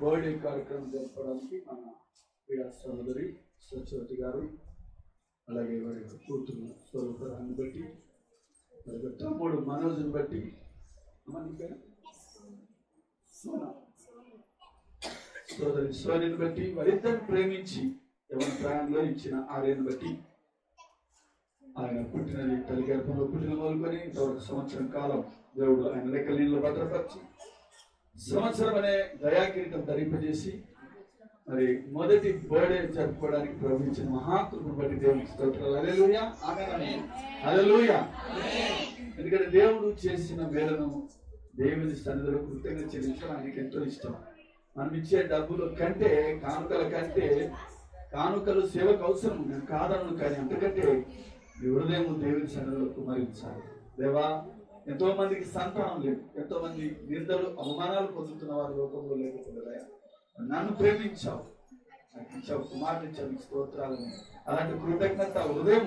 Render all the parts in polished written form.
Birthday కార్యక్రమం జరపడానికి మన క్రీడా సహోదరి సత్యవతి గారు, అలాగే వారి కూతురు స్వరూపరాన్ని బట్టి, మరి తమ్ముడు మనోజ్ని బట్టి, సోదరి సోనిని బట్టి, వారిద్దరిని ప్రేమించి ఎవరి ప్రాణంలో ఇచ్చిన ఆర్యను బట్టి, ఆయన పుట్టినది తల్లి గర్భంలో పుట్టిన మొదలుకొని ఇంతవరకు సంవత్సరం కాలం దేవుడు ఆయన లెక్కల నీళ్ళు భద్రపరిచి సంవత్సరం అనే దయాకిరీటం ధరింపజేసి మరి మొదటి బర్త్డే జరుపుకోవడానికి ప్రవహించిన మహాకృపను బట్టి దేవునికి స్తోత్రాలు. హల్లెలూయా, ఆమేన్, హల్లెలూయా. ఎందుకంటే దేవుడు చేసిన మేలను దేవుని సన్నిధిలో కృతజ్ఞత చెల్లించడం ఆయనకి ఎంతో ఇష్టం. మనం ఇచ్చే డబ్బుల కంటే, కానుకల కంటే, కానుకలు సేవకు అవసరం, నేను కాదను, కానీ అంతకంటే ఈ హృదయం దేవుని సన్నిధిలో కుమరించాలి. దేవా, ఎంతో మందికి సంతానం లేదు, ఎంతో మంది నిందలు అవమానాలు పొందుతున్న వారు లోకంలో లేకపోతే నన్ను ప్రేమించావు, నాకు ఇచ్చావు, కుమారుని ఇచ్చావు, స్తోత్రాలను. అలాంటి కృతజ్ఞత హృదయం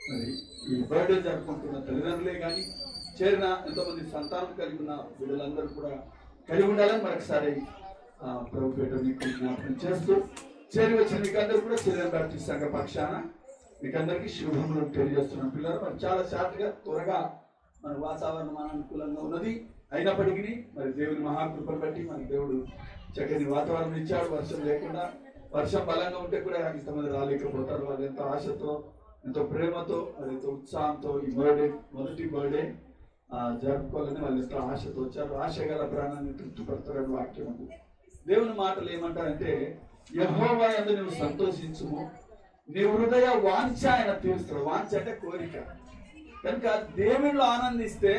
మరి ఈ బర్త్డే జరుపుకుంటున్న తల్లిదండ్రులే కానీ చేరిన ఎంతోమంది సంతానం కలిగి ఉన్న బిడ్డలందరూ కూడా కలిగి ఉండాలని మరొకసారి ప్రభు పేట మీకు జ్ఞాపకం చేస్తూ, చేరి వచ్చిన మీకు అందరూ కూడా చిల్డ్రన్ బాప్టిస్ట్ సంఘ పక్షాన మీకు అందరికీ శుభములు తెలియజేస్తున్నాం. పిల్లలు మరి చాలా షార్ట్గా త్వరగా మన వాతావరణం అనుకూలంగా ఉన్నది, అయినప్పటికీ మరి దేవుని మహాకృపను బట్టి మన దేవుడు చక్కని వాతావరణం ఇచ్చాడు. వర్షం లేకుండా, వర్షం బలంగా ఉంటే కూడా ఇంతమంది రాలేకపోతారు. వాళ్ళు ఎంతో ఆశతో, ఎంతో ప్రేమతో, మరి ఎంతో ఉత్సాహంతో ఈ బర్త్డే, మొదటి బర్త్డే జరుపుకోవాలని వాళ్ళు ఎంతో ఆశతో వచ్చారు. ఆశ గల ప్రాణాన్ని తృప్తిపడతారని వాక్యం ఉంది. దేవుని మాటలు ఏమంటారంటే, యెహోవా యందు నువ్వు సంతోషించుము, నీ హృదయ వాంఛ ఆయన తీరుస్తాడు. వాంఛ అంటే కోరిక. కనుక దేవుళ్ళు ఆనందిస్తే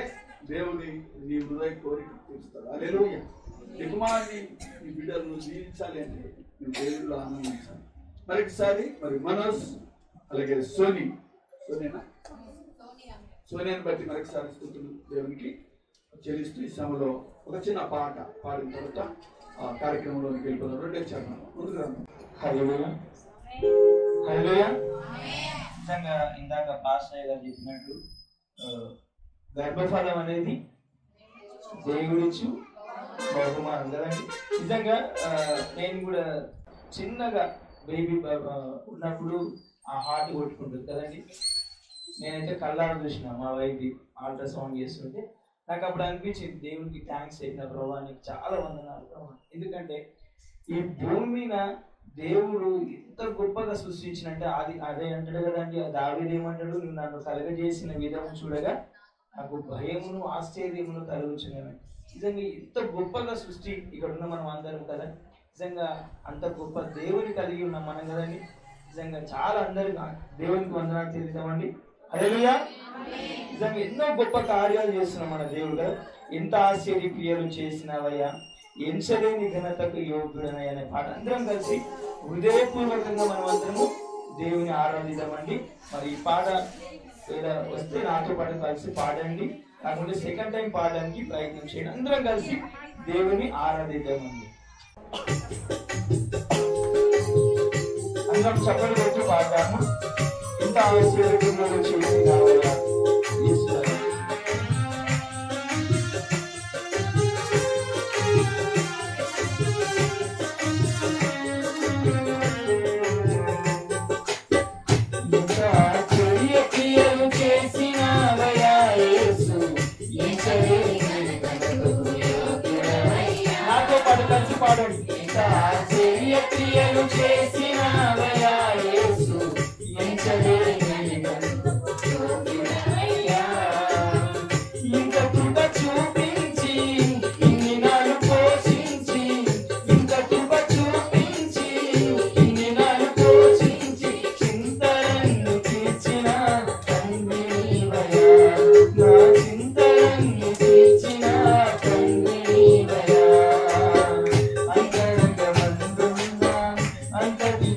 దేవుని నీ హృదయ కోరిక తీరుస్తాడు. హల్లెలూయా. నీ కుమారుని, నీ బిడ్డలను జీవించాలి అంటే నువ్వు దేవుళ్ళు ఆనందించాలి. మరొకసారి మరి మనోజ్ అలాగే సోనియాని బట్టి మరొకసారి స్తుతులు దేవునికి చెల్లిస్తూ ఈ సమయంలో ఒక చిన్న పాట పాడిన తర్వాత ఆ కార్యక్రమంలోకి వెళ్ళిపోతాం. రెండే చరణం ముందుగా. హల్లెలూయా, హల్లెలూయా. నిజంగా ఇందాక పాస్టర్ గారు చెప్పినట్టు గర్భఫలం అనేది దేవుడిచ్చు బహుమానం కదండి. నిజంగా నేను కూడా చిన్నగా బేబీ ఉన్నప్పుడు ఆ హార్ట్ కొట్టుకుంటుంది కదండి. నేనైతే కళ్ళారా చూసిన మా వైఫ్ అల్ట్రాసౌండ్ చేస్తుంటే నాకు అప్పుడు అనిపించింది, దేవునికి థ్యాంక్స్ చెప్పిన ప్రభావ, నీకు చాలా వందనాలు ప్రభావ. ఎందుకంటే ఈ భూమి మీద దేవుడు ఎంత గొప్పగా సృష్టించినంటే అదే అంటాడు కదండి, దావీదు ఏమంటాడు, నువ్వు నన్ను కలగజేసిన విధం చూడగా నాకు భయమును ఆశ్చర్యమును కలుగుచున్నాను. నిజంగా ఎంత గొప్పగా సృష్టి ఇక్కడ ఉన్న మనం అందరం కదా. నిజంగా అంత గొప్ప దేవుని కలిగి ఉన్నాం మనం కదండి. నిజంగా చాలా అందరికి దేవునికి వందనాలు తెలియదామండి. హల్లెలూయా. నిజంగా ఎన్నో గొప్ప కార్యాలు చేస్తున్నాం మన దేవుడు కదా. ఎంత ఆశ్చర్య క్రియలు చేసినావయ్యా, ఎంచలేని ఘనతకు యోగ్యుడనయ్య అనే పాట అందరం కలిసి హృదయపూర్వకంగా మనం అందరము దేవుని ఆరాధిద్దామండి. మరి ఈ పాట వస్తే నాతో పాటు కలిసి పాడండి, కాకుండా సెకండ్ టైం పాడడానికి ప్రయత్నం చేయండి. అందరం కలిసి దేవుని ఆరాధిద్దామండి. అందరం చప్పట్లు కొట్టి పాడదాము. ఇంత ఆశ్చర్యకరమైన చేసినావయ్యా యేసు. నాతో పాటు కలిసి పాడండి. క్రియలు చేసినావయ్యా యేసు, ఇంత కృప చూపించి ఇన్ని నాలు పోషించి, ఇంత కృప చూపించి ఇన్ని నాలు పోషించి, చింతలన్నీ తీర్చిన తండ్రి నీవయ్యా, నా చింతలన్నీ తీర్చిన తండ్రి నీవయ్యా. అంతరంగమందున్న అంతటి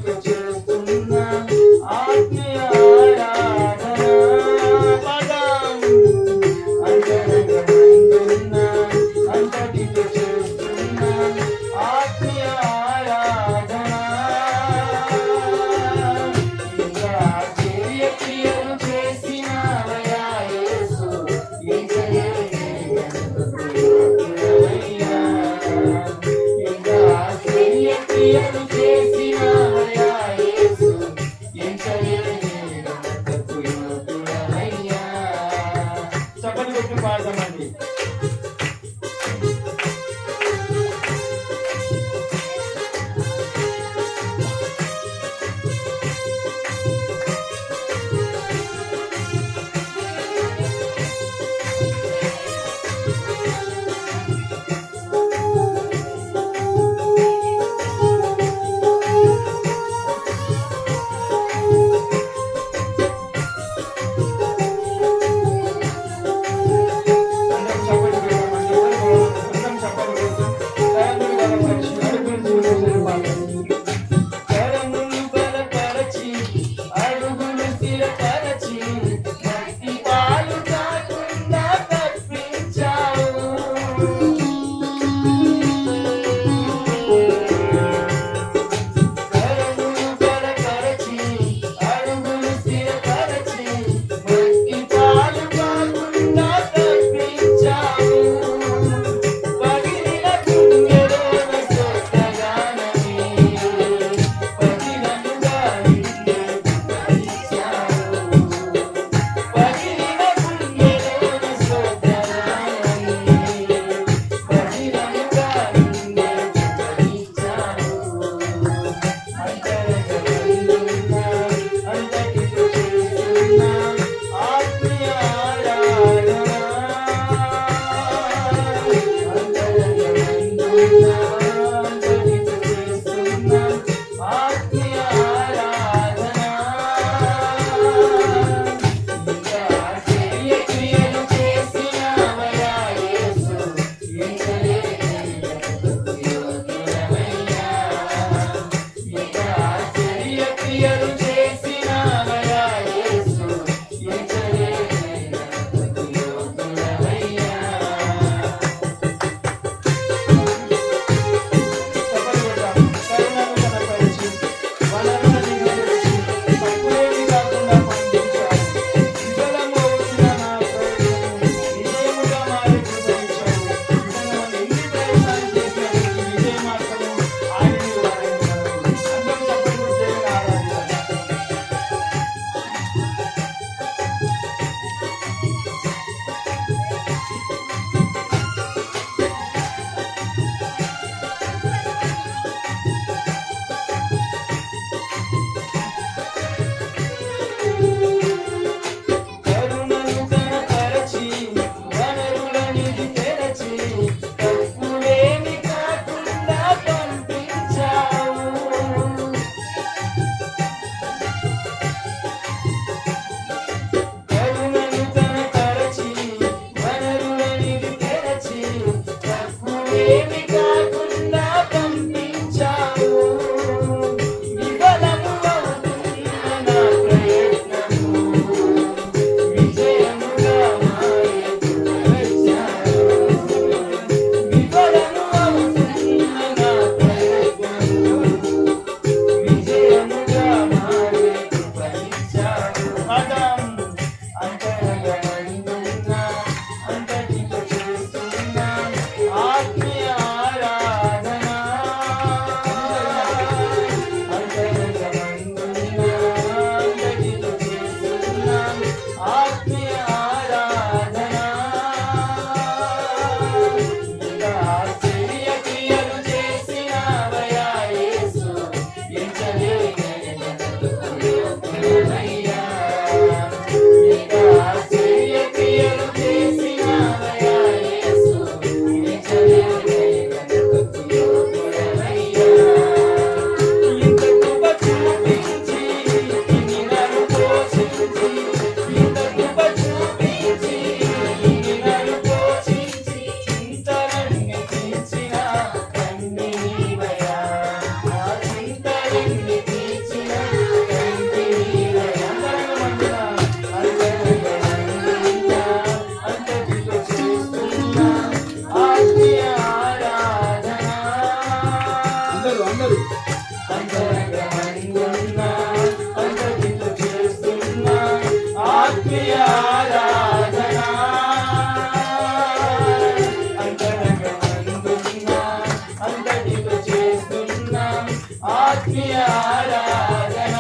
ఆత్మీయ ఆరాధన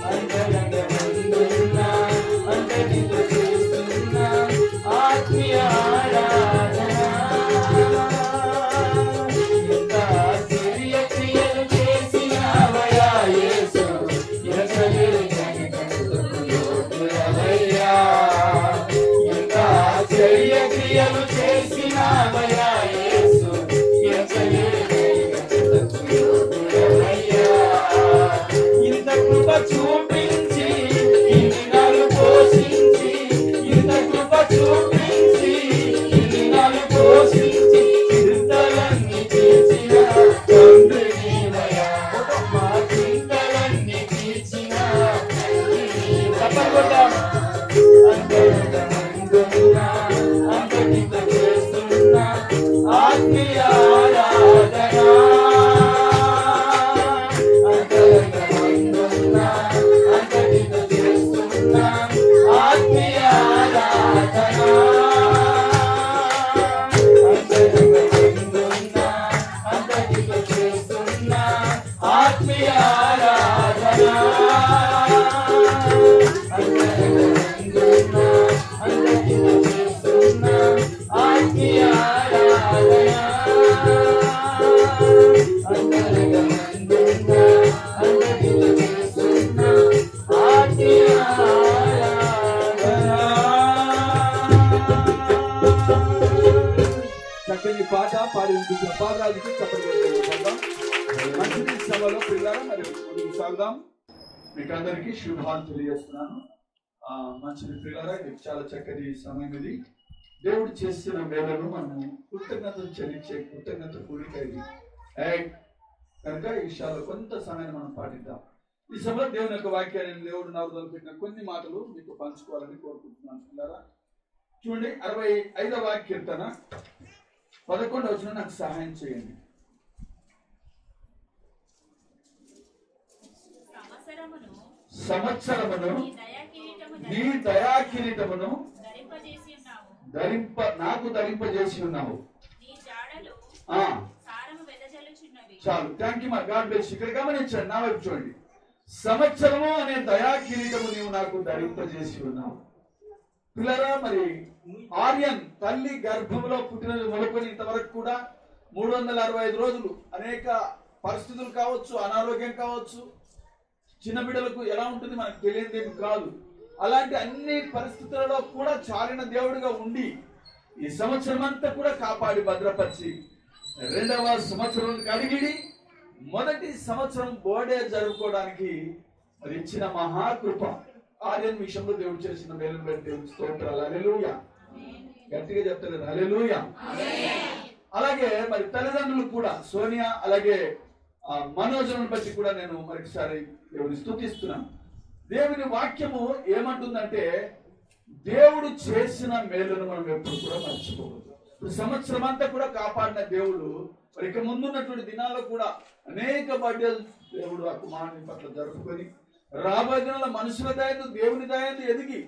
అంతరంగమందున్న అంతటితో చేస్తున్న ఆత్మీయ ఆరాధన ఎంత ఆశ్చర్య క్రియలు చేసినవయ్యా యేసు ఎసలేని ఘనతకు యోగ్యుడవయ్యా ఎంత ఆశ్చర్య క్రియలు చేసినవయ్యా యేసు ఎసలేని ఘనతకు యోగ్యుడవయ్యా ఇంత కృప చూపించి ఇన్ని నాలు పోషించి ఇంత కృప చూపించి ఇన్ని నాలు పోషించి చింతలన్నీ తీర్చిన తండ్రి నీవయ్యా మా చింతలన్నీ తీర్చిన తండ్రి నీవయ్యా అంతరంగమందున్న అంతటితో చేస్తున్న ఆత్మీయ ఆరాధన అంతరంగమందున్న అంతటితో చేస్తున్న ఆత్మీయ ఆరాధన అంతరంగమందున్న అంతటితో చేస్తున్న ఆత్మీయ ఆరాధన అంతరంగమందున్న అంతటితో చేస్తున్న ఆత్మీయ ఆరాధన అంతరంగమందున్న అంతటితో చేస్తున్న ఆత్మీయ చక్కని పాట పాడి వినిపించిన పాదరాజుకి చెప్పడం మంచి సభలో పిల్లలు మరి ముందుకు సాగుదాం. మీకు అందరికీ శుభాలు తెలియజేస్తున్నాను. మంచిది పిల్లరా, ఇది చాలా చక్కటి సమయం. ఇది దేవుడు చేసిన మేలను మనము కృతజ్ఞతలు చెల్లించే కృతజ్ఞత కూడిక ఇది. కనుక ఈ విషయాల్లో కొంత సమయాన్ని మనం పాటిద్దాం. ఈ సమయంలో దేవుని యొక్క వాక్యాన్ని దేవుడు నాకు పెట్టిన కొన్ని మాటలు మీకు పంచుకోవాలని కోరుకుంటున్నాను పిల్లరా. చూడండి, 65వ కీర్తన 11వ వచనం నాకు సహాయం చేయండి. సంవత్సరమును నీ దయా కిరీటమును నాకు ధరింపజేసి ఉన్నావు. చాలు, థ్యాంక్ యూ మా గాడ్ బ్లెస్. ఇక్కడ గమనించండి, నా వైపు చూడండి. సంవత్సరము అనే దయా కిరీటము నీవు నాకు ధరింపజేసి ఉన్నావు. పిల్లరా, మరి ఆర్యన్ తల్లి గర్భంలో పుట్టినది మొదలుకొని ఇంతవరకు కూడా 365 రోజులు అనేక పరిస్థితులు కావచ్చు, అనారోగ్యం కావచ్చు, చిన్న బిడ్డలకు ఎలా ఉంటుంది మనకు తెలియదేమి కాదు. అలాంటి అన్ని పరిస్థితులలో కూడా చాలిన దేవుడిగా ఉండి ఈ సంవత్సరం అంతా కూడా కాపాడి భద్రపరిచి 2వ సంవత్సరం అడిగిడి మొదటి సంవత్సరం బర్త్డే జరుపుకోవడానికి మరి ఇచ్చిన మహాకృప. ఆర్యన్ విషయంలో దేవుడు చేసిన మేలును బట్టి దేవుడికి స్తోత్రాలు. హల్లెలూయా. గట్టిగా చెప్తారు హల్లెలూయా. అలాగే మరి తల్లిదండ్రులు కూడా సోనియా అలాగే మనోజులను బట్టి కూడా నేను మరొకసారి దేవుని స్తుతిస్తున్నాను. దేవుని వాక్యము ఏమంటుందంటే దేవుడు చేసిన మేలును మనం ఎప్పుడు కూడా మర్చిపోకూడదు. ఇప్పుడు సంవత్సరం అంతా కూడా కాపాడిన దేవుడు మరి ఇక ముందున్నటువంటి దినాల్లో కూడా అనేక బర్త్డేలు దేవుడు ఆ కుమారుని పట్ల జరుపుకొని రాబోయే దినాల్లో మనుషుల దయందు దేవుని దయందు ఎదిగి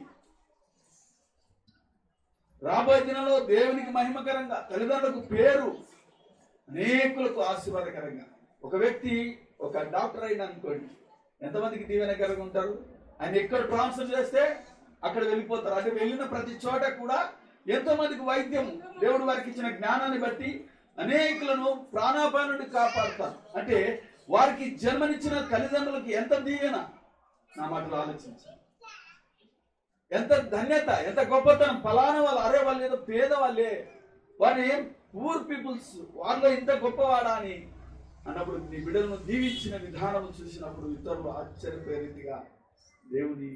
రాబోయే దినాల్లో దేవునికి మహిమకరంగా తల్లిదండ్రులకు పేరు అనేకులకు ఆశీర్వాదకరంగా. ఒక వ్యక్తి ఒక డాక్టర్ అయినా అనుకోండి, ఎంతమందికి దీవెనకరంగా ఉంటారు. ఆయన ఎక్కడ ట్రాన్స్ఫర్ చేస్తే అక్కడ వెళ్ళిపోతారు. అంటే వెళ్ళిన ప్రతి చోట కూడా ఎంతో మందికి వైద్యం దేవుడు వారికి ఇచ్చిన జ్ఞానాన్ని బట్టి అనేకులను ప్రాణాపాయ నుండి కాపాడుతారు. అంటే వారికి జన్మనిచ్చిన తల్లిదండ్రులకి ఎంత దీవెన. నా మాటలు ఆలోచించాలి. ఎంత ధన్యత, ఎంత గొప్పతనం. ఫలానా వాళ్ళు, అరే వాళ్ళు ఏదో పేదవాళ్ళే, వారు ఏం పూర్ పీపుల్స్, వాళ్ళలో ఇంత గొప్పవాడా అని అన్నప్పుడు నీ బిడ్డలను దీవించిన విధానం చూసినప్పుడు ఇతరులు ఆశ్చర్యపోయే రీతిగా దేవుని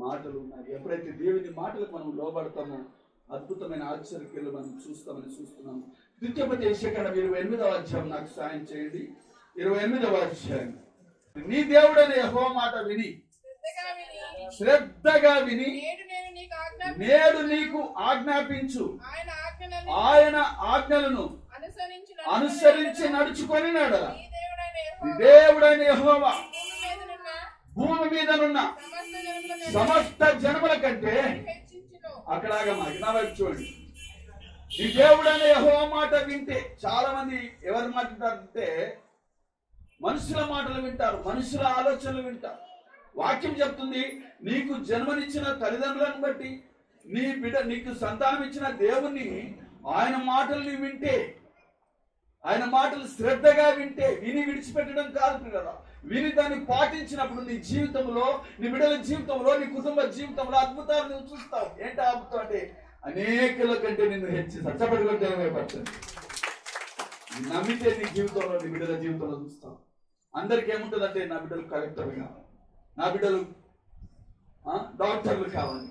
మాటలు ఉన్నాయి. ఎప్పుడైతే దేవుని మాటలకు మనం లోబడతామో అద్భుతమైన ఆశ్చర్యక్రియలు మనం చూస్తున్నాము. ద్వితీయోపదేశకాండం 28వ అధ్యాయం నాకు సాయం చేయండి. 28వ అధ్యాయం. నీ దేవుడైన యెహోవా మాట విని శ్రద్ధగా విని నేడు నీకు ఆజ్ఞాపించు ఆయన ఆజ్ఞలను అనుసరించి నడుచుకొని నడల. దేవుడైన యెహోవా భూమి మీదనున్న సమస్త జనముల కంటే అక్కడగా నా వైపు చూడండి. ఈ దేవుడైన యెహోవా మాట వింటే, చాలా మంది ఎవరు మాట్లాడారంటే మనుషుల మాటలు వింటారు, మనుషుల ఆలోచనలు వింటారు. వాక్యం చెప్తుంది, నీకు జన్మనిచ్చిన తల్లిదండ్రులను బట్టి నీ బిడ్డ నీకు సంతానం ఇచ్చిన దేవుణ్ణి ఆయన మాటల్ని వింటే, ఆయన మాటలు శ్రద్ధగా వింటే, విని విడిచిపెట్టడం కాదు కదా, విని దాన్ని పాటించినప్పుడు నీ జీవితంలో, నీ బిడ్డల జీవితంలో, నీ కుటుంబ జీవితంలో అద్భుతాలు నువ్వు చూస్తావు. ఏంటి అద్భుతం అంటే అనేకుల కంటే నిన్ను హెచ్చి సచ్చబడిపడుతుంది. నమ్మితే నీ జీవితంలో, నీ బిడ్డల జీవితంలో చూస్తావు. అందరికి ఏముంటుందంటే నా బిడ్డలు కలెక్టర్లు కావాలి, నా బిడ్డలు డాక్టర్లు కావాలి,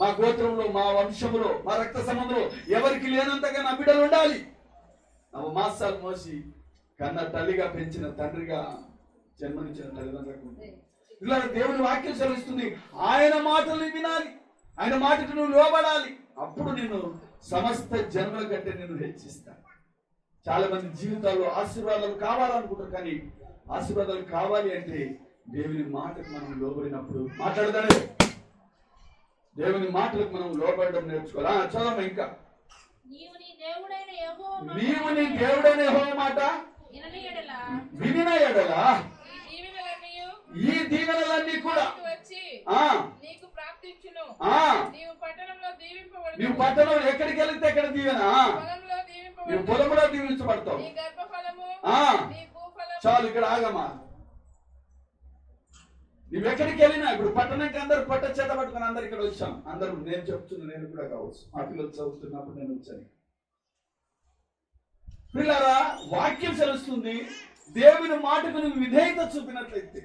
మా గోత్రంలో, మా వంశంలో, మా రక్త సంబంధంలో ఎవరికి లేనంతగా నా బిడ్డలు ఉండాలి. నవమాసాలు మోసి కన్న తల్లిగా పెంచిన తండ్రిగా జన్మనిచ్చిన తల్లిదండ్రులకు ఇలా దేవుని వాక్యం సెలవిస్తుంది, ఆయన మాటల్ని వినాలి, ఆయన మాటకు నువ్వు లోబడాలి. అప్పుడు నేను సమస్త జన్మల కంటే నిన్ను హెచ్చిస్తాను. చాలా మంది జీవితాల్లో ఆశీర్వాదాలు కావాలనుకుంటారు, కానీ ఆశీర్వాదాలు కావాలి అంటే దేవుని మాటకు మనం లోబడినప్పుడు మాట్లాడదానే. దేవుని మాటలకు మనం లోబడడం నేర్చుకోవాలి. చదవమ్మా ఇంకా. నీవు నీ దేవుడైన యెహోవా మాట వినిన ఎడల ఈ దీవెనలన్నీ కూడా నీవు పట్టణంలో ఎక్కడికి వెళితే ఎక్కడ దీవెన, నీవు పొలంలో దీవించబడతావు. చాలు, ఇక్కడ ఆగమా. నువ్వు ఎక్కడికి వెళ్ళినా, ఇప్పుడు పట్టణానికి అందరు పట్ట చేత పట్టుకుని అందరు ఇక్కడ వచ్చాం. అందరూ నేను చెప్తున్నా, నేను కూడా కావచ్చు, మా పిల్లలు చదువుతున్నప్పుడు నేను వచ్చాను. పిల్లరా, వాక్యం సెలవుస్తుంది, దేవుని మాటకు నువ్వు విధేయత చూపినట్లయితే,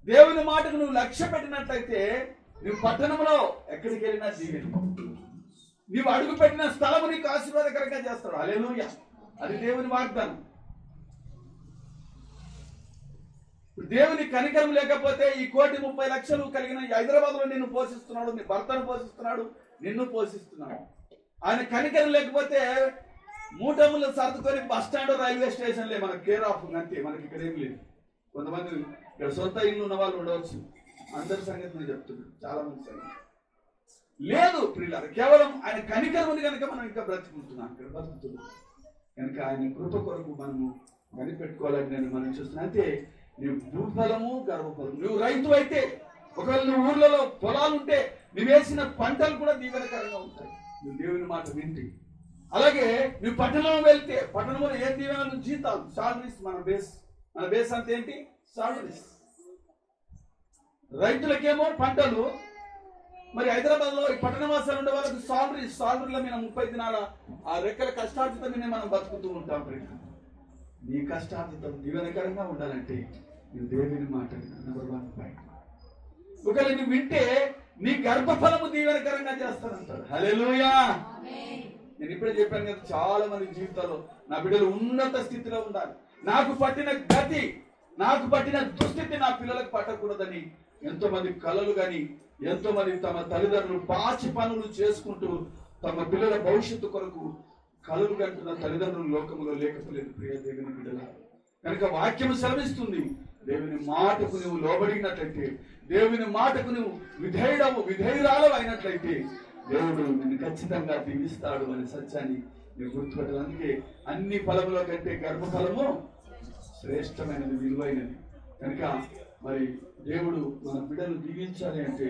దేవుని మాటకు నువ్వు లక్ష్య పెట్టినట్లయితే, నువ్వు పట్టణంలో ఎక్కడికి వెళ్ళినా దీవెన, నీవు అడుగు పెట్టిన స్థలము నీకు ఆశీర్వాదకరంగా చేస్తాడు. హల్లెలూయా, అది దేవుని వాగ్దానం. దేవుని కనికరం లేకపోతే ఈ 1,30,00,000 కలిగిన హైదరాబాద్ లో నిన్ను పోషిస్తున్నాడు, నీ భర్తను పోషిస్తున్నాడు, నిన్ను పోషిస్తున్నాడు. ఆయన కనికరం లేకపోతే మూటములు సర్దుకొని బస్ స్టాండ్, రైల్వే స్టేషన్లే మనకు కేర్ ఆఫ్ అంతే. మనకి ఇక్కడ ఏం లేదు. కొంతమంది ఇక్కడ సొంత ఇల్లు ఉన్న వాళ్ళు ఉండవచ్చు, అందరి సంగతి నేను చెప్తున్నాను, చాలా మంది సంగతి లేదు. ప్రియులారా, కేవలం ఆయన కనికరం ఉంది కనుక మనం ఇంకా బ్రతుకుంటున్నాం, ఇక్కడ బ్రతుకుతున్నాం కనుక ఆయన కృప కొరకు మనము కనిపెట్టుకోవాలని నేను మనం చూస్తున్నాను. అయితే నువ్వు భూఫలము గర్భఫలము, నువ్వు రైతు అయితే, ఒకవేళ నువ్వు ఊర్లలో పొలాలు ఉంటే నువ్వు వేసిన పంటలు కూడా దీవెనకరంగా ఉంటాయి, నువ్వు దేవుని మాట వింటే. అలాగే నువ్వు పట్టణంలో వెళ్తే, పట్టణంలో ఏ దీవెనలు జీతాలు, సాలరీస్. మన బేస్ అంత ఏంటి? సాలరీస్. రైతులకేమో పంటలు, మరి హైదరాబాద్ లో ఈ పట్టణ వాసాలు ఉండే వాళ్ళకి సాలరీలో మేము 30 దినాల ఆ రెక్కల కష్టార్జితం మీద మనం బతుకుతూ ఉంటాం. నీ కష్టార్జితం దీవెనకరంగా ఉండాలంటే నువ్వు దేవుని మాట నెంబర్ 1 పాయింట్. ఒకవేళ నువ్వు వింటే నీ గర్భఫలము దీవెనకరంగా చేస్తానంటాడు. హల్లెలూయా. నేను ఇప్పుడే చెప్పాను కదా, చాలా మంది జీవితాల్లో నా బిడ్డలు ఉన్నత స్థితిలో ఉండాలి, నాకు పట్టిన గతి, నాకు పట్టిన దుస్థితి నా పిల్లలకు పట్టకూడదని ఎంతో మంది కలలు కానీ, ఎంతో మంది తమ తల్లిదండ్రులు పాచి పనులు చేసుకుంటూ తమ పిల్లల భవిష్యత్తు కొరకు కలలు కంటున్న తల్లిదండ్రులు లోకంలో లేకపోలేదు. ప్రియ దేవుని బిడ్డల, కనుక వాక్యం సెలవిస్తుంది, దేవుని మాటకు నువ్వు లోబడినట్లయితే, దేవుని మాటకు నువ్వు విధేయురాలు అయినట్లయితే దేవుడు నిన్ను ఖచ్చితంగా దీవిస్తాడు అనే సత్యాన్ని నువ్వు గుర్తుపెట్టాలి. అందుకే అన్ని ఫలముల కంటే గర్భఫలము శ్రేష్టమైనది, విలువైనది. కనుక మరి దేవుడు మన బిడ్డను దీవించాలి అంటే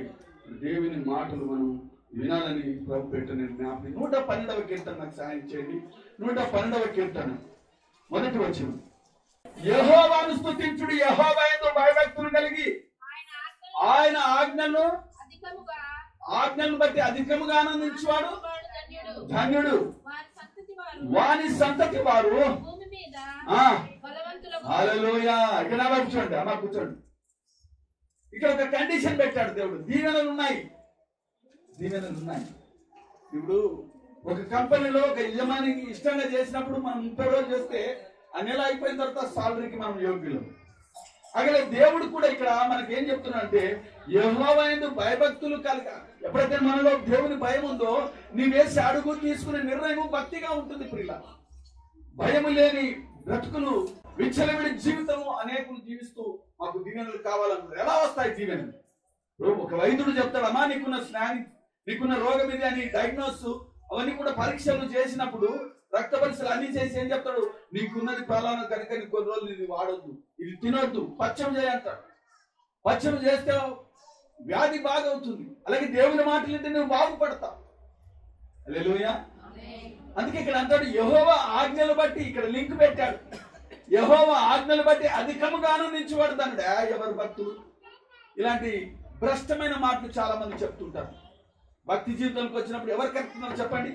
దేవుని మాటలు మనం వినాలని ప్రభు పెట్టిన జ్ఞాపకం. 112వ కీర్తన నాకు సాయం చేయండి. 112వ కీర్తన మొదటి వచనం. యెహోవాను స్తుతించుడు, యెహోవా యందు భయభక్తులు కలిగి ఆయన ఆజ్ఞలను బట్టి అధికముగా ఆనందించువాడు ధన్యుడు. వాని సంతతి వారు హల్లెలూయా. ఇక్కడ కూర్చోండి, అమ్మ కూర్చోండి. ఇక్కడ ఒక కండిషన్ పెట్టాడు దేవుడు. దీవెనలు ఉన్నాయి. ఇప్పుడు ఒక కంపెనీలో ఒక యజమానికి ఇష్టంగా చేసినప్పుడు మనం 30 రోజులు చేస్తే ఆ నెల అయిపోయిన తర్వాత సాలరీకి మనం యోగ్యులు. అలాగే దేవుడు కూడా ఇక్కడ మనకి ఏం చెప్తున్నాడంటే, యెహోవా యందు భయభక్తులు కలగ. ఎప్పుడైతే మనలో దేవుని భయం ఉందో, నీ వేసి అడుగు తీసుకునే నిర్ణయం భక్తిగా ఉంటుంది. ప్రియుల, భయము లేని బ్రతుకులు, విచ్చలవిడి జీవితము అనేకులు జీవిస్తూ మాకు దీవెనలు కావాలన్నారు. ఎలా వస్తాయి దీవెనలు? ఒక వైద్యుడు చెప్తాడు, అమ్మా నీకున్న రోగం ఇది అని డయాగ్నోస్ అవన్నీ కూడా పరీక్షలు చేసినప్పుడు, రక్త పరీక్షలు అన్ని చేసి ఏం చెప్తాడు, నీకున్నది ఫలానా కనుక నీ కొన్ని రోజులు ఇది వాడొద్దు, ఇది తినొద్దు, పచ్చం చేయంటాడు. పచ్చం చేస్తే వ్యాధి బాగా అవుతుంది. అలాగే దేవుని మాటలు వింటే నువ్వు బాగుపడతావు. హల్లెలూయా. అందుకే ఇక్కడ అంటాడు యెహోవా ఆజ్ఞలు బట్టి, ఇక్కడ లింక్ పెట్టాడు, యెహోవా ఆజ్ఞలు బట్టి అధికముగా ఆనందించబడతాడు. ఎవరు భక్తులు ఇలాంటి భ్రష్టమైన మాటలు చాలా మంది చెప్తుంటారు. భక్తి జీవితంలోకి వచ్చినప్పుడు ఎవరు కరెక్ట్ ఉన్నారు చెప్పండి,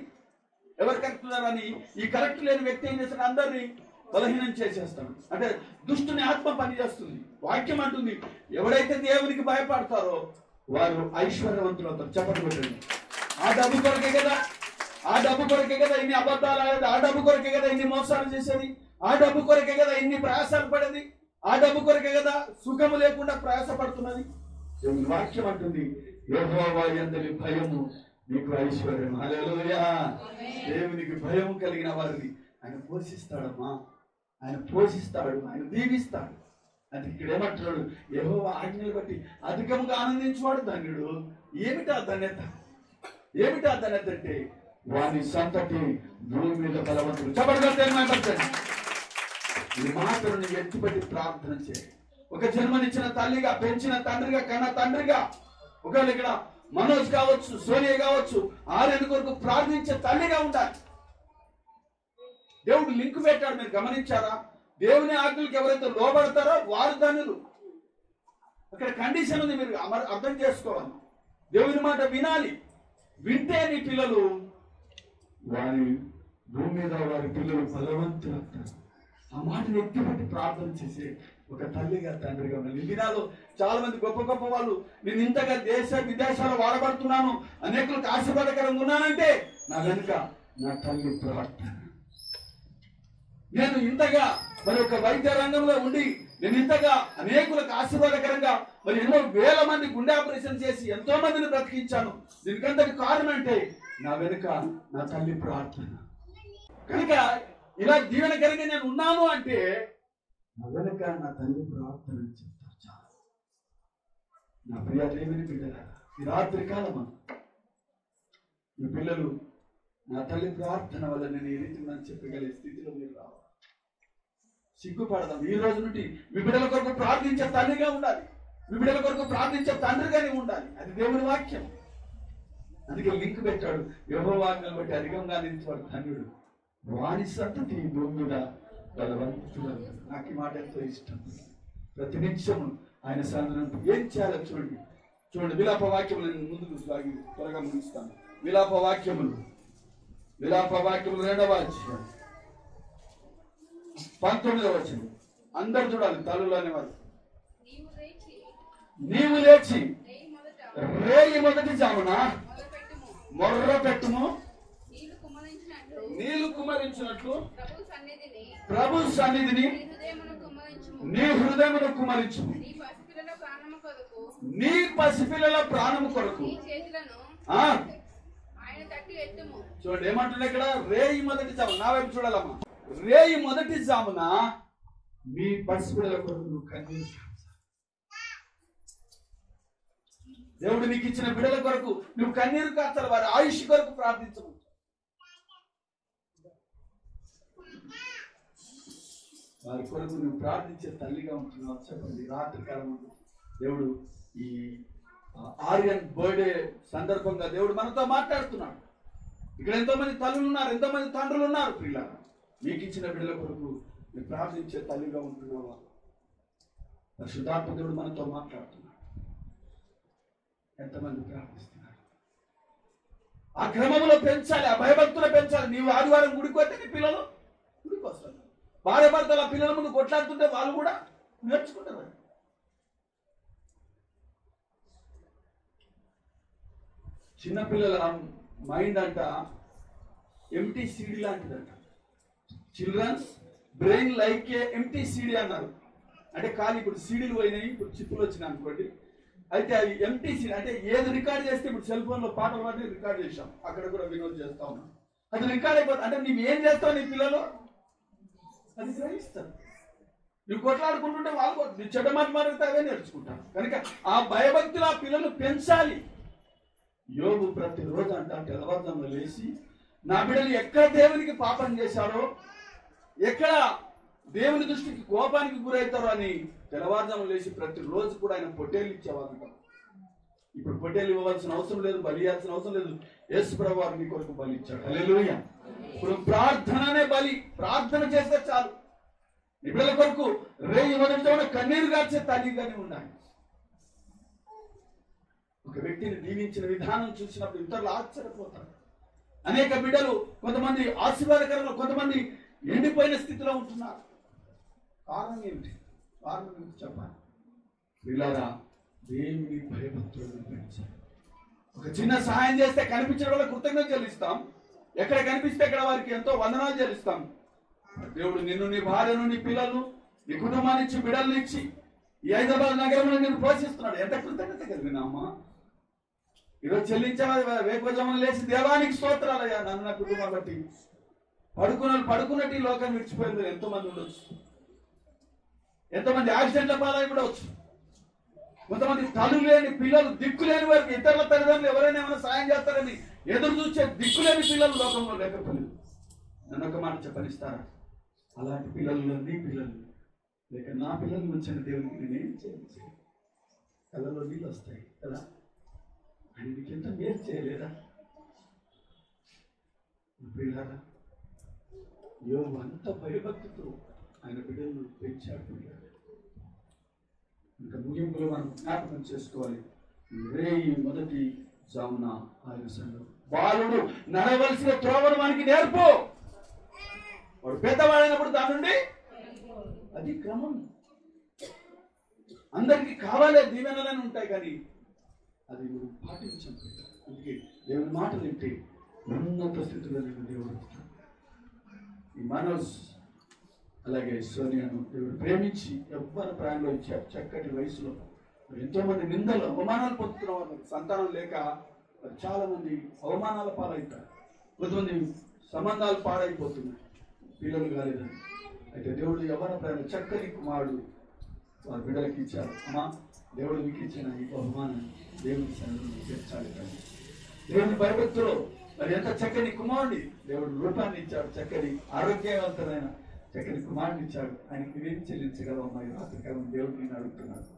ఎవరు కరెక్ట్ ఉన్నారని ఈ కరెక్ట్ లేని వ్యక్తి ఏం చేస్తాడు, అందరినీ బలహీనం చేసేస్తాడు. అంటే దుష్టుని ఆత్మ పనిచేస్తుంది. వాక్యం అంటుంది ఎవరైతే దేవునికి భయపడతారో వారు ఐశ్వర్యవంతులు అవుతారు. చెప్పండి పెట్టండి. ఆ డబ్బు కొరకే కదా, ఆ డబ్బు కొరకే కదా ఇన్ని అబద్ధాలు ఆడేది, ఆ డబ్బు కొరకే కదా ఇన్ని మోసాలు చేసేది, ఆ డబ్బు కొరకే కదా ఇన్ని ప్రయాసాలు పడేది, ఆ డబ్బు కొరకే కదా సుఖము లేకుండా ప్రయాసపడుతున్నది. దేవుని వాక్యం అంటుంది యెహోవా యందలి భయము మీకు ఐశ్వర్యం. హల్లెలూయా. దేవునికి భయము కలిగిన వారిని ఆయన పోషిస్తాడమ్మా, ఆయన పోషిస్తాడు, ఆయన దీవిస్తాడు. అది ఇక్కడ ఏమంటున్నాడు, యెహోవా ఆజ్ఞలు బట్టి అధికంగా ఆనందించేవాడు ధన్యుడు. ఏమిటా ధన్యత, ఏమిటా ధన్యత అంటే వాని సంతతి భూమి మీద బలవంతుడు. చెప్పండి. ఈ మాటలను ఎత్తిపట్టి ప్రార్థన చేయాలి. ఒక జన్మనిచ్చిన తల్లిగా, పెంచిన తండ్రిగా, కన్న తండ్రిగా, ఒకవేళ ఇక్కడ మనోజ్ కావచ్చు, సోనియా కావచ్చు, ఆర్యన్ కొరకు ప్రార్థించే తల్లిగా ఉండాలి. దేవుడు లింక్ పెట్టాడు, మీరు గమనించారా? దేవుని ఆజ్ఞలకు ఎవరైతే లోబడతారో వారు ధన్యులు. అక్కడ కండిషన్ ఉంది, మీరు అర్థం చేసుకోవాలి. దేవుని మాట వినాలి, వింటే నీ పిల్లలు వారి భూమి మీద వారి పిల్లలు బలవంతులు అవుతారు. ఆ మాటను ఎత్తిపెట్టి ప్రార్థన చేసే ఒక తల్లిగా, తండ్రిగా ఉండాలి. దినాలు చాలా మంది గొప్ప గొప్ప వాళ్ళు నేను ఇంతగా దేశ విదేశాలు వాడబడుతున్నాను, అనేకులకు ఆశీర్వాదకరంగా ఉన్నానంటే నా వెనుక నా తల్లి ప్రార్థన. నేను ఇంతగా మరి ఒక వైద్య రంగంలో ఉండి నేను ఇంతగా అనేకులకు ఆశీర్వాదకరంగా మరి ఎన్నో వేల మంది గుండె ఆపరేషన్ చేసి ఎంతో మందిని బ్రతికించాను. దీనికంతటి కారణం అంటే నా వెనుక నా తల్లి ప్రార్థన. కనుక ఇలా దీవెనకరంగా నేను ఉన్నాను అంటే నా వెనుక నా తల్లి ప్రార్థన అని చెప్తారు. చాలా నా ప్రియ దేవుని బిడ్డలారా, ఈ రాత్రి కాలమా మీ పిల్లలు నా తల్లి ప్రార్థన వల్ల నేను ఈ రీతి అని చెప్పగలిగే స్థితిలో మీరు రావాలి. సిగ్గుపడదాం. ఈ రోజు నుండి మీ బిడ్డల కొరకు ప్రార్థించే తల్లిగా ఉండాలి, మీ బిడ్డల కొరకు ప్రార్థించే తండ్రిగానే ఉండాలి. అది దేవుని వాక్యం. అందుకే లింక్ పెట్టాడు, యెహోవా ఆజ్ఞలు బట్టి అధికంగా నిలిచేవాడు ధన్యుడు, వాని సంతతి భూమి మీద బలవంతుడు. నాకు ఈ మాట ఎంతో ఇష్టం. ప్రతి నిత్యము ఆయన సాధన ఏం చేయాలో చూడండి. చూడండి విలాప వాక్యములు నేను ముందుకు సాగి త్వరగా ముగిస్తాను. విలాప వాక్యములు 2వ అధ్యాయం 19వ వచనం. అందరు చూడాలి, తల్లులు అనేవారు. నీవు లేచి రేయి మొదటి జామున మొర్ర పెట్టుము, నీళ్లు కుమరించినట్లు ప్రభు సన్నిధిని నీ హృదయమును కుమరించుము, నీ పసిపిల్లల ప్రాణము కొరకు. చూడండి ఏమంటున్నా ఇక్కడ, రేయి మొదటి జామున. నా వైపు చూడాలమ్మా. రేయి మొదటి జామున మీ పసిపిల్లల కొరకు నువ్వు కన్నీరు. దేవుడు నీకు ఇచ్చిన బిడ్డల కొరకు నువ్వు కన్నీరు కార్చాలి, వారి ఆయుష్ కొరకు ప్రార్థించము. వారి కొరకు నువ్వు ప్రార్థించే తల్లిగా ఉంటున్నావు. చెప్పండి రాత్రి కాలం దేవుడు ఈ ఆర్యన్ బర్త్డే సందర్భంగా దేవుడు మనతో మాట్లాడుతున్నాడు. ఇక్కడ ఎంతో మంది తల్లులు ఉన్నారు, ఎంతో మంది తండ్రులు ఉన్నారు. పిల్లలు మీకు ఇచ్చిన బిడ్డల కొరకు మీరు ప్రార్థించే తల్లిగా ఉంటున్నావా? పరిశుద్ధాత్మ దేవుడు మనతో మాట్లాడుతున్నాడు. ఎంతమంది ప్రార్థిస్తున్నారు? ఆ క్రమంలో పెంచాలి, ఆ భయభక్తులు పెంచాలి. నీవు ఆదివారం గుడికి వస్తే నీ పిల్లలు గుడికి వస్తారు. భార్య భర్తల పిల్లల ముందు కొట్లాడుతుంటే వాళ్ళు కూడా నేర్చుకుంటారు. చిన్నపిల్లల మైండ్ అంట ఎంటీ సీడీ లాంటిదంట. Children's brain like a empty CD అన్నారు. అంటే ఖాళీ ఇప్పుడు సీడీలు పోయినాయి, ఇప్పుడు చిప్పులు వచ్చినాయి అనుకోండి. అయితే అవి ఎంటీ సీడీ అంటే ఏది రికార్డ్ చేస్తే ఇప్పుడు సెల్ ఫోన్ లో పాటలు పాటి రికార్డ్ చేసాం, అక్కడ కూడా వినోద్ చేస్తా ఉన్నాం. అది రికార్డ్ అయిపోతుంది. అంటే నువ్వు ఏం చేస్తావు నీ పిల్లలు అది గ్రహిస్తారు. నువ్వు కొట్లాడుకుంటుంటే వాళ్ళు నీ చెడ్డ మాట మారితే అవే నేర్చుకుంటారు. కనుక ఆ భయభక్తులు ఆ పిల్లలు పెంచాలి. యోబు ప్రతిరోజు అంట తెల్లవారుజామున లేచి నా బిడ్డలు ఎక్కడ దేవునికి పాపం చేశారో, ఎక్కడ దేవుని దృష్టికి కోపానికి గురవుతారో అని తెల్లవారుజాము లేచి ప్రతిరోజు కూడా ఆయన పొట్టేళ్ళు ఇచ్చేవారంట. ఇప్పుడు పొట్టేళ్ళు ఇవ్వాల్సిన అవసరం లేదు, బలి ఇవ్వాల్సిన అవసరం లేదు. యేసు ప్రభువు వారు నీ కొరకు బలి ఇచ్చాడు. హల్లెలూయా. ఇప్పుడు ప్రార్థననే బలి. ప్రార్థన చేస్తే చాలు. నీ బిడ్డల కొరకు రేయి మొదటితో కన్నీరు గార్చే తల్లిగానే ఉన్నాయి. ఒక వ్యక్తిని దీవించిన విధానం చూసినప్పుడు ఇతరులు ఆశ్చర్యపోతారు. అనేక బిడ్డలు కొంతమంది ఆశీర్వాదకరంగా, కొంతమంది ఎండిపోయిన స్థితిలో ఉంటున్నారు. కారణం ఏమిటి? కారణం ఏమిటి చెప్పాలి. పిల్లరా, దేవుని భయభక్తులను పెంచాలి. ఒక చిన్న సహాయం చేస్తే కనిపించిన వాళ్ళ కృతజ్ఞత చెల్లిస్తాం. ఎక్కడ కనిపిస్తే అక్కడ వారికి ఎంతో వందనాలు చెల్లిస్తాం. దేవుడు నిన్ను, నీ భార్యను, నీ పిల్లలను, నీ కుటుంబాన్ని ఇచ్చి, బిడ్డలను ఇచ్చి ఈ హైదరాబాద్ నగరంలో నేను పోషిస్తున్నాడు. ఎంత కృతజ్ఞత కలిగినామా? ఈరోజు చెల్లించావా? వేకువజామున లేచి దేవానికి స్తోత్రాలయ్యా, నన్ను నా కుటుంబం బట్టి. పడుకున్నట్టు ఈ లోకం విడిచిపోయింది. ఎంతో మంది ఉండొచ్చు. ఎంతోమంది యాక్సిడెంట్ల పాలై కూడా వచ్చు. కొంతమంది తల్లు లేని పిల్లలు, దిక్కు లేని వారికి ఇతరుల తల్లిదండ్రులు ఎవరైనా ఏమైనా సాయం చేస్తారని ఎదురు చూసే దిక్కులేని పిల్లలు లోకంలో లేకపోలేదు. నన్ను ఒక మాట చెప్పనిస్తారా? అలాంటి పిల్లలు, నీ పిల్లలు లేక నా పిల్లలు వచ్చిన దేవునికి నేనేం చేయాలి? కళ్ళలో నీళ్ళు వస్తాయి కదా. ఆయన నీకెంత మేలు చేయలేదా? పిల్లరా, యోబు అంత భయభక్తితో ఆయన బిడ్డలను పెంచాడు. ఇంకా ముగింపులో మనం జ్ఞాపకం చేసుకోవాలి. రేయి మొదటి జామున ఆయన సంఘం బాలుడు నడవలసిన త్రోవను మనకి నేర్పు. వాడు పెద్దవాడైనప్పుడు దాని నుండి అది క్రమం. అందరికీ కావాలే దీవెనలని ఉంటాయి, కానీ అది నువ్వు పాటించండి. అందుకే దేవుని మాటలు వింటే ఉన్నత స్థితిలో నేను దేవుడు. ఈ మనోజ్ అలాగే సోనియాను దేవుడు ప్రేమించి యవ్వన ప్రాయంలో ఇచ్చారు. చక్కటి వయసులో ఎంతో మంది నిందలు, అవమానాలు పొందుతున్న వాళ్ళు, సంతానం లేక చాలా మంది అవమానాల పాలవుతారు. కొంతమంది సంబంధాలు పాడైపోతున్నాయి, పిల్లలు కాలేదని. అయితే దేవుడు యవ్వన ప్రాయంలో చక్కని కుమారుడు వారి బిడ్డలకి ఇచ్చారు. అమ్మా, దేవుడు మీకు ఇచ్చిన ఈ బహుమానాన్ని దేవుని సన్నిధిలో చేర్చాలి. దేవుని భయభక్తులో మరి ఎంత చక్కని కుమారుడి దేవుడు రూపాన్ని ఇచ్చాడు. చక్కని ఆరోగ్యవంతమైన చక్కని కుమారుడిని ఇచ్చాడు. ఆయనకి ఏం చెల్లించగలవు? మరి రాత్రికాలం దేవుడు నేను అడుగుతున్నాడు.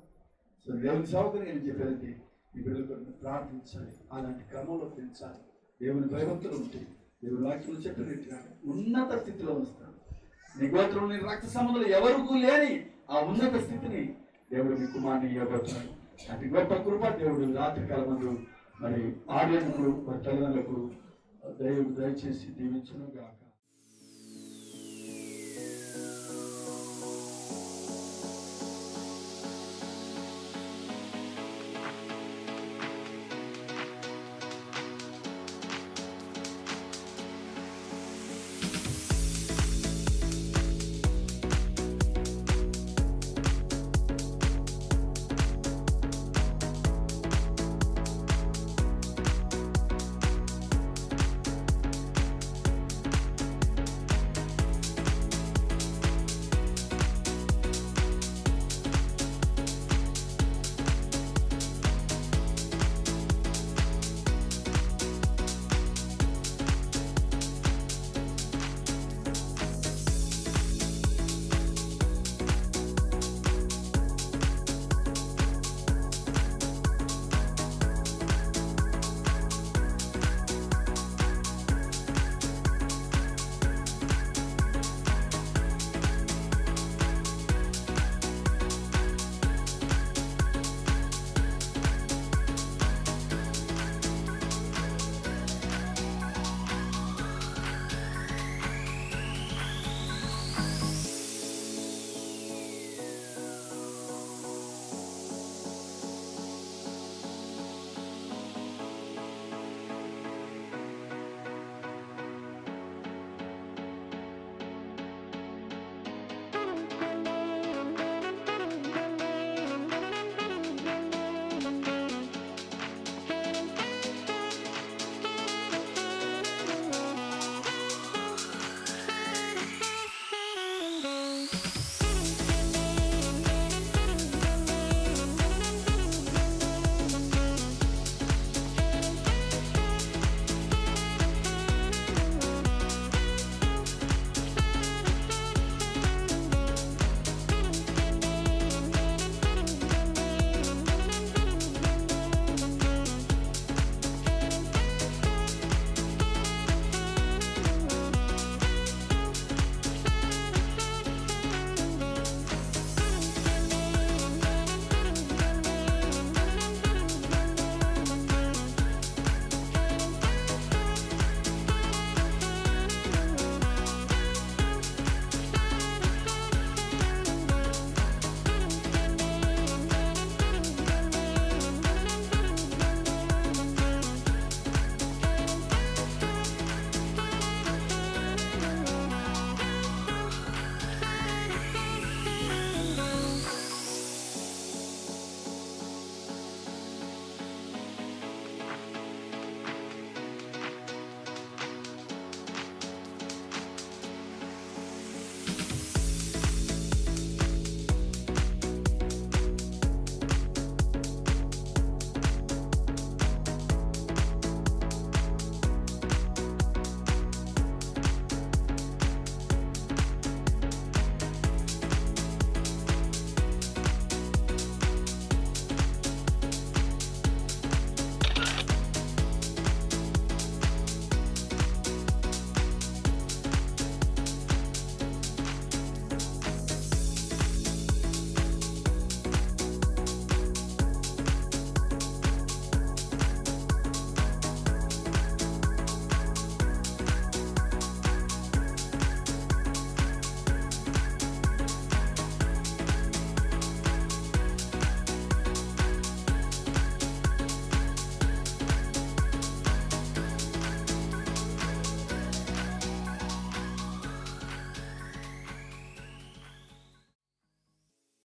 సో దేవుని సౌకర్యం నేను చెప్పేది ఈ బిడ్డల కొరకు ప్రార్థించాలి. అలాంటి క్రమంలో పెంచాలి. దేవుని భయభక్తులు ఉంటే దేవుని వాక్యంలో చెప్పినట్టుగా ఉన్నత స్థితిలో వస్తాడు. నీ గోత్రం, నీ రక్త సంబంధాలు ఎవరికూ లేని ఆ ఉన్నత స్థితిని దేవుడు మీ కుమారుని ఇవ్వబోతున్నాడు. అతి గొప్ప కృప దేవుడు రాత్రికాలం మందు మరి ఆర్యనుకు, తల్లిదండ్రులకు దయచేసి దీవించును గాక.